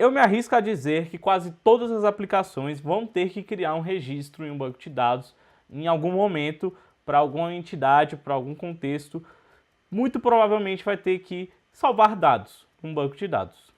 Eu me arrisco a dizer que quase todas as aplicações vão ter que criar um registro em um banco de dados em algum momento, para alguma entidade, para algum contexto. Muito provavelmente vai ter que salvar dados num banco de dados.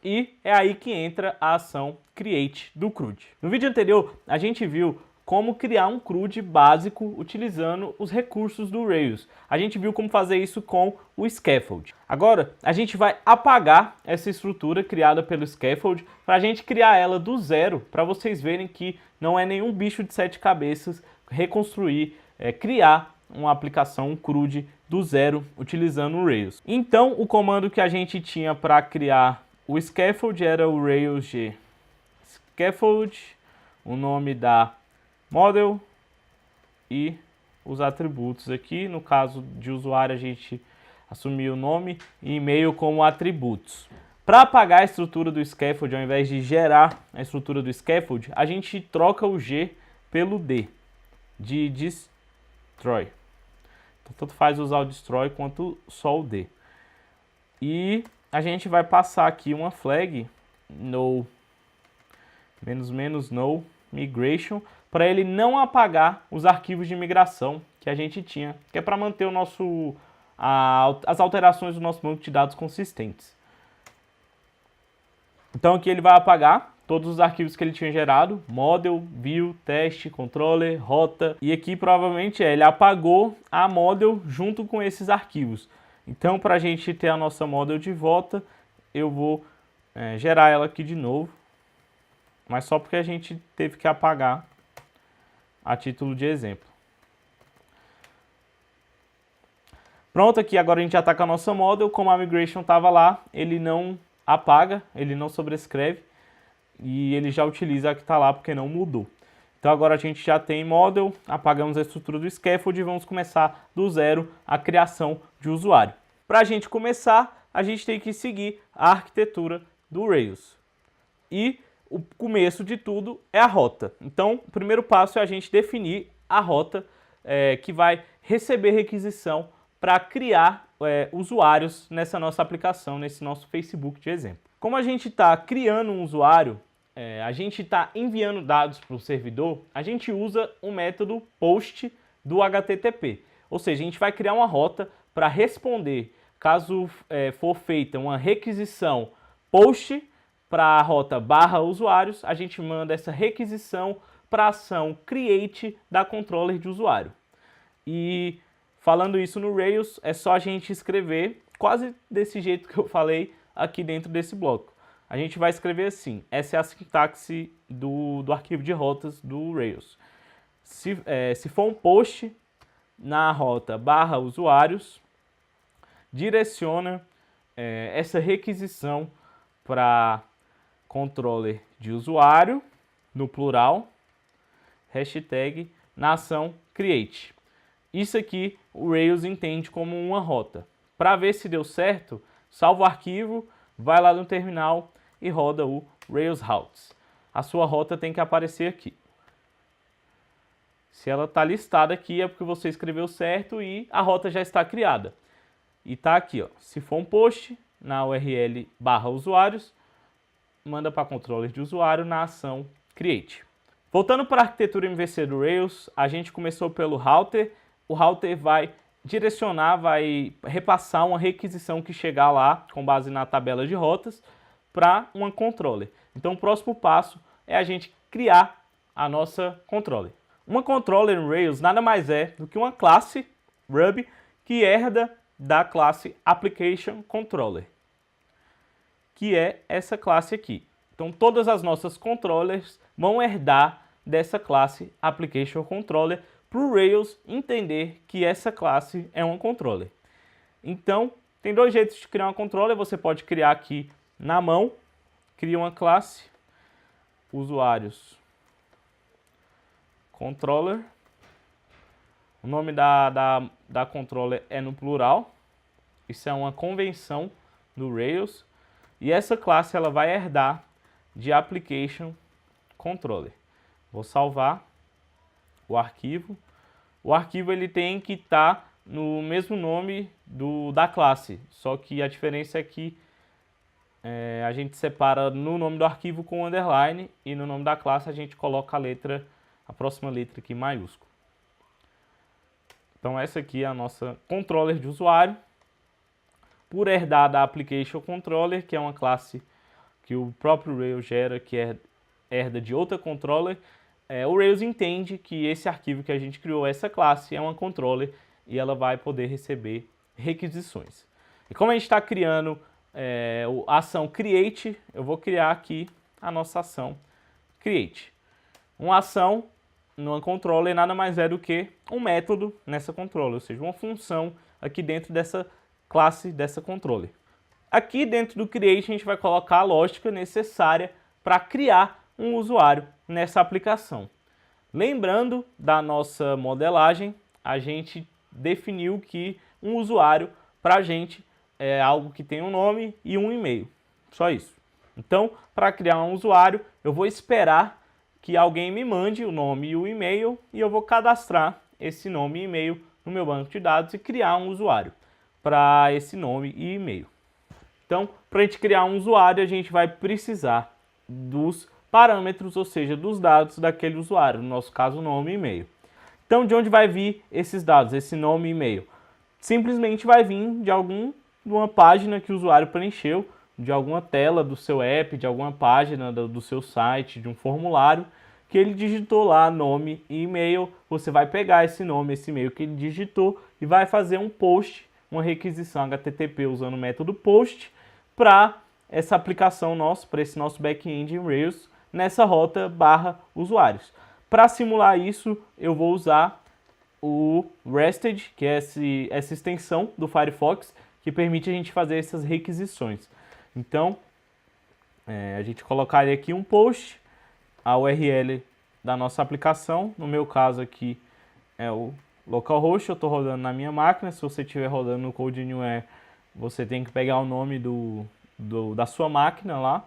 E é aí que entra a ação create do CRUD. No vídeo anterior, a gente viu como criar um CRUD básico utilizando os recursos do Rails. A gente viu como fazer isso com o Scaffold. Agora, a gente vai apagar essa estrutura criada pelo Scaffold para a gente criar ela do zero, para vocês verem que não é nenhum bicho de 7 cabeças reconstruir, criar uma aplicação, um CRUD do zero utilizando o Rails. Então, o comando que a gente tinha para criar o Scaffold era o railsg scaffold, o nome da model e os atributos aqui. No caso de usuário, a gente assumiu o nome e e-mail como atributos. Para apagar a estrutura do Scaffold, ao invés de gerar a estrutura do Scaffold, a gente troca o G pelo D, de destroy. Então, tanto faz usar o destroy quanto só o D. E a gente vai passar aqui uma flag no --no migration para ele não apagar os arquivos de migração que a gente tinha, que é para manter o as alterações do nosso banco de dados consistentes. Então aqui ele vai apagar todos os arquivos que ele tinha gerado, model, view, teste, controller, rota, e aqui provavelmente ele apagou a model junto com esses arquivos. Então, para a gente ter a nossa model de volta, eu vou gerar ela aqui de novo, mas só porque a gente teve que apagar a título de exemplo. Pronto, aqui agora a gente já está com a nossa model. Como a migration estava lá, ele não apaga, ele não sobrescreve e ele já utiliza a que está lá porque não mudou. Então agora a gente já tem model, apagamos a estrutura do Scaffold e vamos começar do zero a criação de usuário. Para a gente começar, a gente tem que seguir a arquitetura do Rails. E o começo de tudo é a rota. Então o primeiro passo é a gente definir a rota que vai receber requisição para criar usuários nessa nossa aplicação, nesse nosso Facebook de exemplo. Como a gente está criando um usuário, a gente está enviando dados para o servidor, a gente usa o método POST do HTTP. Ou seja, a gente vai criar uma rota para responder, caso for feita uma requisição POST para a rota /usuários, a gente manda essa requisição para a ação create da controller de usuário. E falando isso no Rails, é só a gente escrever quase desse jeito que eu falei aqui dentro desse bloco. A gente vai escrever assim, essa é a sintaxe do arquivo de rotas do Rails. Se for um post na rota /usuários, direciona essa requisição para controller de usuário, no plural, hashtag na ação create. Isso aqui o Rails entende como uma rota. Para ver se deu certo, salva o arquivo, vai lá no terminal e roda o Rails routes. A sua rota tem que aparecer aqui. Se ela está listada aqui é porque você escreveu certo e a rota já está criada. E está aqui, ó. Se for um post na URL /usuários, manda para controller de usuário na ação create. Voltando para a arquitetura MVC do Rails, a gente começou pelo router. O router vai direcionar, vai repassar uma requisição que chegar lá com base na tabela de rotas para uma controller. Então o próximo passo é a gente criar a nossa controller. Uma controller no Rails nada mais é do que uma classe Ruby que herda da classe Application Controller, que é essa classe aqui. Então todas as nossas controllers vão herdar dessa classe Application Controller para o Rails entender que essa classe é uma controller. Então tem dois jeitos de criar uma controller. Você pode criar aqui na mão, cria uma classe usuários controller. O nome da controller é no plural. Isso é uma convenção do Rails. E essa classe ela vai herdar de Application Controller. Vou salvar o arquivo. O arquivo ele tem que estar no mesmo nome da classe. Só que a diferença é que a gente separa no nome do arquivo com underline e no nome da classe a gente coloca a próxima letra aqui maiúscula. Então essa aqui é a nossa controller de usuário, por herdar da application controller, que é uma classe que o próprio Rails gera, que herda de outra controller. O Rails entende que esse arquivo que a gente criou, essa classe, é uma controller e ela vai poder receber requisições. E como a gente está criando a ação create, eu vou criar aqui a nossa ação create. Uma ação numa controller nada mais é do que um método nessa controller, ou seja, uma função aqui dentro dessa classe, dessa controller. Aqui dentro do create a gente vai colocar a lógica necessária para criar um usuário nessa aplicação. Lembrando da nossa modelagem, a gente definiu que um usuário para a gente é algo que tem um nome e um e-mail, só isso. Então, para criar um usuário, eu vou esperar que alguém me mande o nome e o e-mail e eu vou cadastrar esse nome e e-mail no meu banco de dados e criar um usuário para esse nome e e-mail. Então, para a gente criar um usuário, a gente vai precisar dos parâmetros, ou seja, dos dados daquele usuário, no nosso caso, nome e e-mail. Então, de onde vai vir esses dados, esse nome e e-mail? Simplesmente vai vir de uma página que o usuário preencheu, de alguma tela do seu app, de alguma página do seu site, de um formulário, que ele digitou lá nome e e-mail. Você vai pegar esse nome, esse e-mail que ele digitou e vai fazer um post, uma requisição HTTP usando o método post para essa aplicação nossa, para esse nosso back-end em Rails, nessa rota /usuários. Para simular isso, eu vou usar o RESTed, que é essa extensão do Firefox, que permite a gente fazer essas requisições. Então, a gente colocaria aqui um post, a URL da nossa aplicação, no meu caso aqui é o localhost, eu estou rodando na minha máquina. Se você estiver rodando no CodeAnywhere, você tem que pegar o nome da sua máquina lá.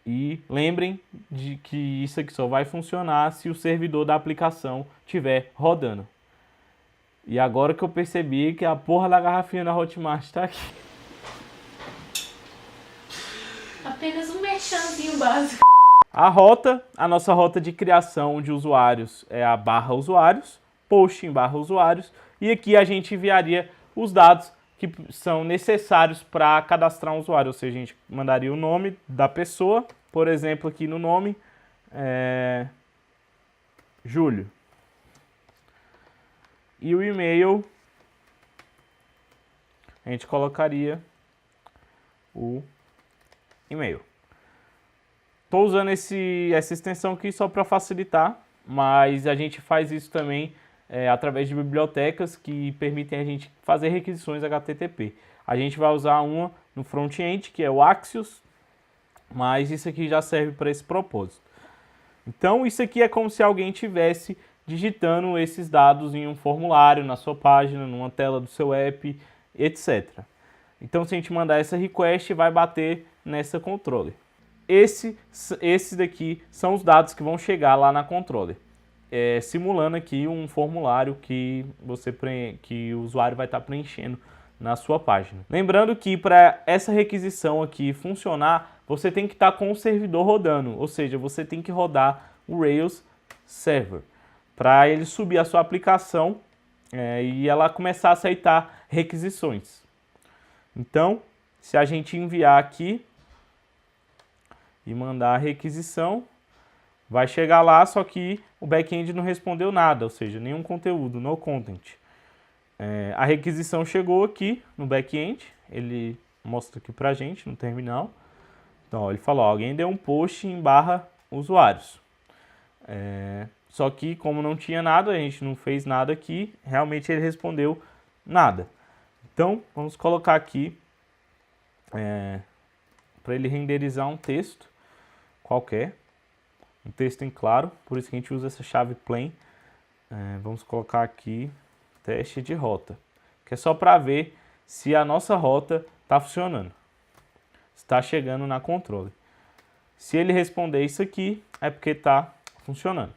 E lembrem de que isso aqui só vai funcionar se o servidor da aplicação estiver rodando. E agora que eu percebi que a porra da garrafinha da Hotmart está aqui. Apenas um merchanzinho básico. A nossa rota de criação de usuários é a /usuários, post em /usuários, e aqui a gente enviaria os dados que são necessários para cadastrar um usuário, ou seja, a gente mandaria o nome da pessoa, por exemplo, aqui no nome, Júlio. E o e-mail, a gente colocaria o e-mail. Estou usando essa extensão aqui só para facilitar, mas a gente faz isso também através de bibliotecas que permitem a gente fazer requisições HTTP. A gente vai usar uma no front-end, que é o Axios, mas isso aqui já serve para esse propósito. Então, isso aqui é como se alguém estivesse digitando esses dados em um formulário, na sua página, numa tela do seu app, etc. Então, se a gente mandar essa request, vai bater nessa controller. Esses daqui são os dados que vão chegar lá na controller, simulando aqui um formulário que o usuário vai estar preenchendo na sua página. Lembrando que para essa requisição aqui funcionar, você tem que estar com o servidor rodando, ou seja, você tem que rodar o Rails Server para ele subir a sua aplicação e ela começar a aceitar requisições. Então, se a gente enviar aqui e mandar a requisição, vai chegar lá, só que o back-end não respondeu nada, ou seja, nenhum conteúdo, no content. A requisição chegou aqui no back-end, ele mostra aqui pra gente no terminal. Então, ó, ele falou, alguém deu um post em /usuários. Só que como não tinha nada, a gente não fez nada aqui, realmente ele respondeu nada. Então, vamos colocar aqui para ele renderizar um texto qualquer, um texto em claro, por isso que a gente usa essa chave plain. Vamos colocar aqui teste de rota, que é só para ver se a nossa rota está funcionando, está chegando na controle. Se ele responder isso aqui, é porque está funcionando.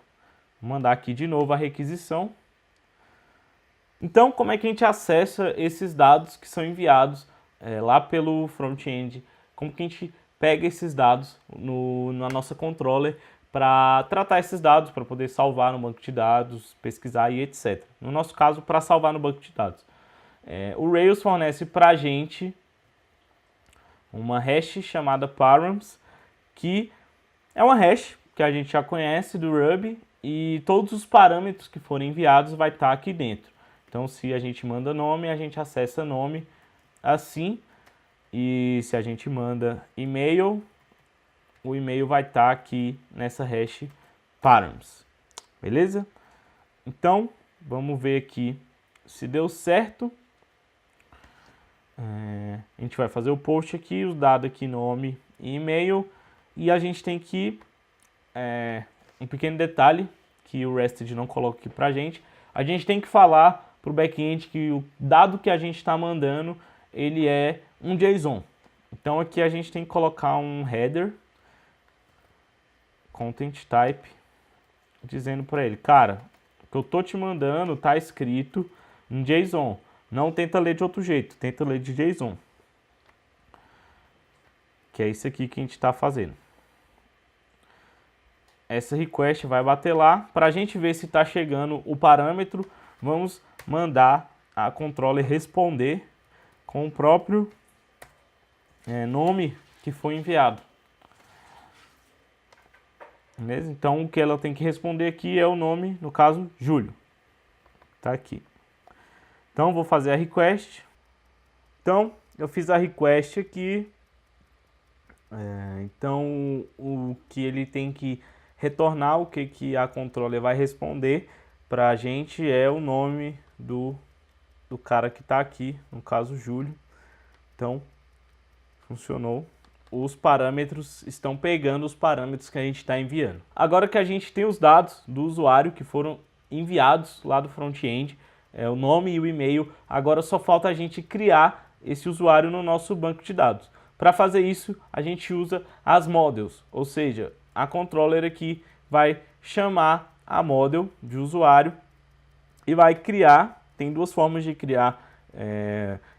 Vou mandar aqui de novo a requisição. Então, como é que a gente acessa esses dados que são enviados lá pelo front-end como que a gente pega esses dados na nossa controller para tratar esses dados, para poder salvar no banco de dados, pesquisar e etc. No nosso caso, para salvar no banco de dados. O Rails fornece para a gente uma hash chamada params, que é uma hash que a gente já conhece do Ruby, e todos os parâmetros que forem enviados vai estar aqui dentro. Então, se a gente manda nome, a gente acessa nome assim, e se a gente manda e-mail, o e-mail vai estar aqui nessa hash params, beleza? Então, vamos ver aqui se deu certo. A gente vai fazer o post aqui, os dados aqui, nome e e-mail, e a gente tem que, um pequeno detalhe que o Rested não coloca aqui pra gente, a gente tem que falar pro back-end que o dado que a gente está mandando, ele é um JSON. Então aqui a gente tem que colocar um header, content type, dizendo para ele, cara, o que eu tô te mandando tá escrito em JSON. Não tenta ler de outro jeito, tenta ler de JSON. Que é isso aqui que a gente está fazendo. Essa request vai bater lá. Para a gente ver se está chegando o parâmetro, vamos mandar a controller responder com o próprio nome que foi enviado. Beleza? Então o que ela tem que responder aqui é o nome, no caso, Júlio. Tá aqui. Então, vou fazer a request. Então, eu fiz a request aqui. Então, o que ele tem que retornar, o que a controller vai responder para a gente é o nome do cara que está aqui, no caso, Júlio. Então, funcionou. Os parâmetros estão pegando os parâmetros que a gente está enviando. Agora que a gente tem os dados do usuário que foram enviados lá do front-end, o nome e o e-mail, agora só falta a gente criar esse usuário no nosso banco de dados. Para fazer isso, a gente usa as models, ou seja, a controller aqui vai chamar a model de usuário e vai criar, tem duas formas de criar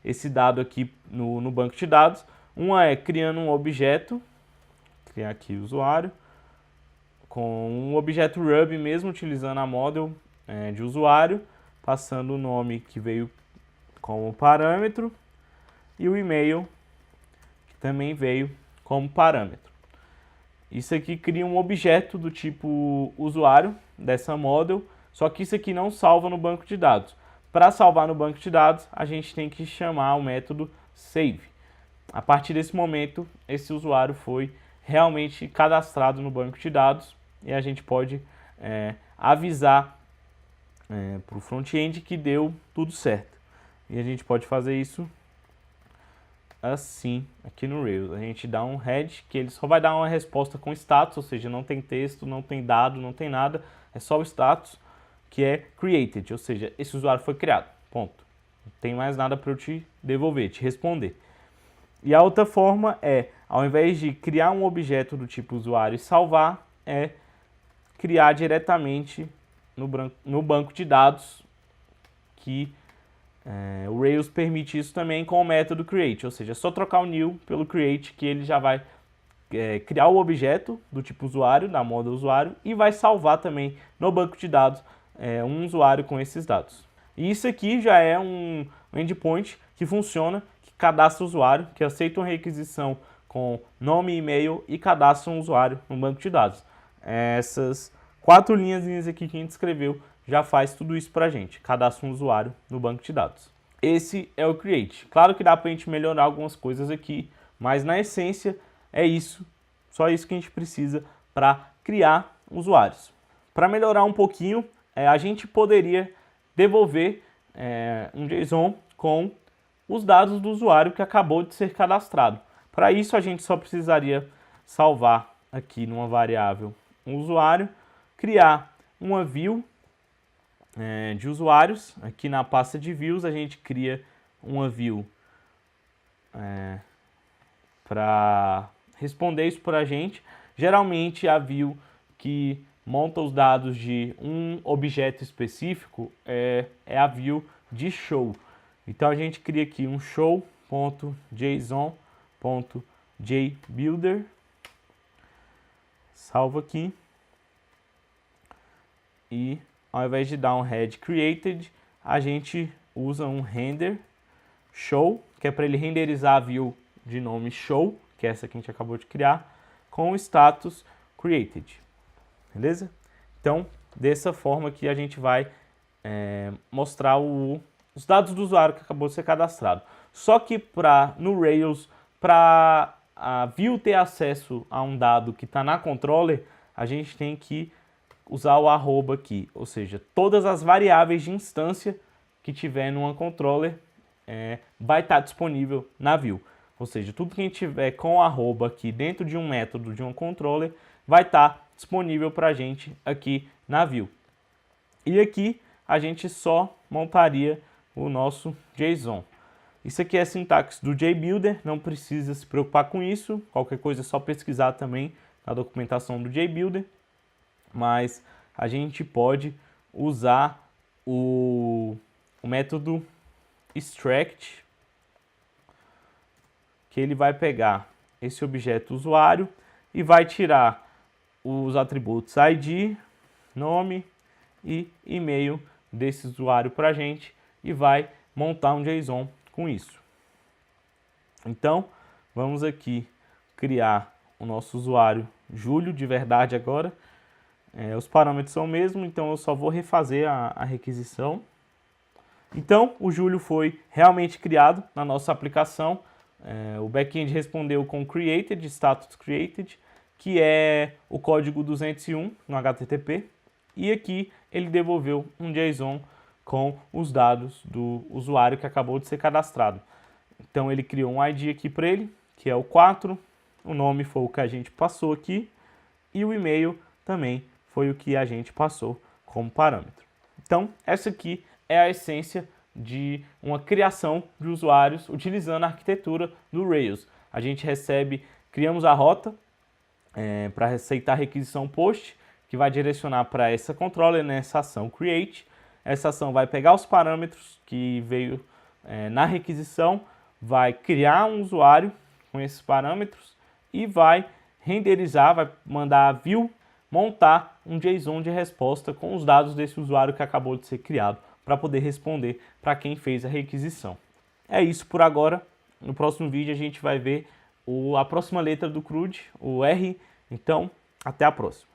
esse dado aqui no banco de dados. Uma é criando um objeto, criar aqui o usuário, com um objeto Ruby mesmo, utilizando a model de usuário, passando o nome que veio como parâmetro e o e-mail que também veio como parâmetro. Isso aqui cria um objeto do tipo usuário dessa model, só que isso aqui não salva no banco de dados. Para salvar no banco de dados, a gente tem que chamar o método save. A partir desse momento, esse usuário foi realmente cadastrado no banco de dados e a gente pode avisar para o front-end que deu tudo certo. E a gente pode fazer isso assim aqui no Rails. A gente dá um head, que ele só vai dar uma resposta com status, ou seja, não tem texto, não tem dado, não tem nada, é só o status, que é created, ou seja, esse usuário foi criado, ponto. Não tem mais nada para eu te devolver, te responder. E a outra forma é, ao invés de criar um objeto do tipo usuário e salvar, é criar diretamente no banco de dados, que o Rails permite isso também com o método create, ou seja, é só trocar o new pelo create que ele já vai criar o objeto do tipo usuário, da model usuário, e vai salvar também no banco de dados um usuário com esses dados. E isso aqui já é um endpoint que funciona, que cadastra o usuário, que aceita uma requisição com nome e e-mail e cadastra um usuário no banco de dados. Essas 4 linhas aqui que a gente escreveu já faz tudo isso pra gente, cadastra um usuário no banco de dados. Esse é o Create. Claro que dá pra gente melhorar algumas coisas aqui, mas na essência é isso, só isso que a gente precisa para criar usuários. Para melhorar um pouquinho, a gente poderia devolver um JSON com os dados do usuário que acabou de ser cadastrado. Para isso a gente só precisaria salvar aqui numa variável um usuário, criar uma view de usuários. Aqui na pasta de views a gente cria uma view para responder isso para a gente. Geralmente a view que monta os dados de um objeto específico é a view de show. Então a gente cria aqui um show.json. JBuilder, salvo aqui, e ao invés de dar um head created, a gente usa um render show, que é para ele renderizar a view de nome show, que é essa que a gente acabou de criar, com o status created, beleza? Então, dessa forma que a gente vai mostrar os dados do usuário que acabou de ser cadastrado. Só que no Rails, para a view ter acesso a um dado que está na controller, a gente tem que usar o arroba aqui, ou seja, todas as variáveis de instância que tiver numa controller vai estar disponível na view. Ou seja, tudo que a gente tiver com o arroba aqui dentro de um método de um controller vai estar disponível para a gente aqui na view. E aqui a gente só montaria o nosso JSON. Isso aqui é a sintaxe do JBuilder, não precisa se preocupar com isso. Qualquer coisa é só pesquisar também na documentação do JBuilder. Mas a gente pode usar o método extract, que ele vai pegar esse objeto usuário e vai tirar os atributos ID, nome e e-mail desse usuário para a gente e vai montar um JSON com isso. Então, vamos aqui criar o nosso usuário Júlio de verdade agora. Os parâmetros são o mesmo, então eu só vou refazer a requisição. Então, o Júlio foi realmente criado na nossa aplicação. O backend respondeu com created, status created, que é o código 201 no HTTP. E aqui ele devolveu um JSON com os dados do usuário que acabou de ser cadastrado. Então ele criou um ID aqui para ele, que é o 4, o nome foi o que a gente passou aqui, e o e-mail também foi o que a gente passou como parâmetro. Então essa aqui é a essência de uma criação de usuários utilizando a arquitetura do Rails. A gente criamos a rota para aceitar a requisição post, que vai direcionar para essa controller nessa ação create. Essa ação vai pegar os parâmetros que veio na requisição, vai criar um usuário com esses parâmetros e vai renderizar, vai mandar a view montar um JSON de resposta com os dados desse usuário que acabou de ser criado para poder responder para quem fez a requisição. É isso por agora. No próximo vídeo a gente vai ver a próxima letra do CRUD, o R. Então, até a próxima.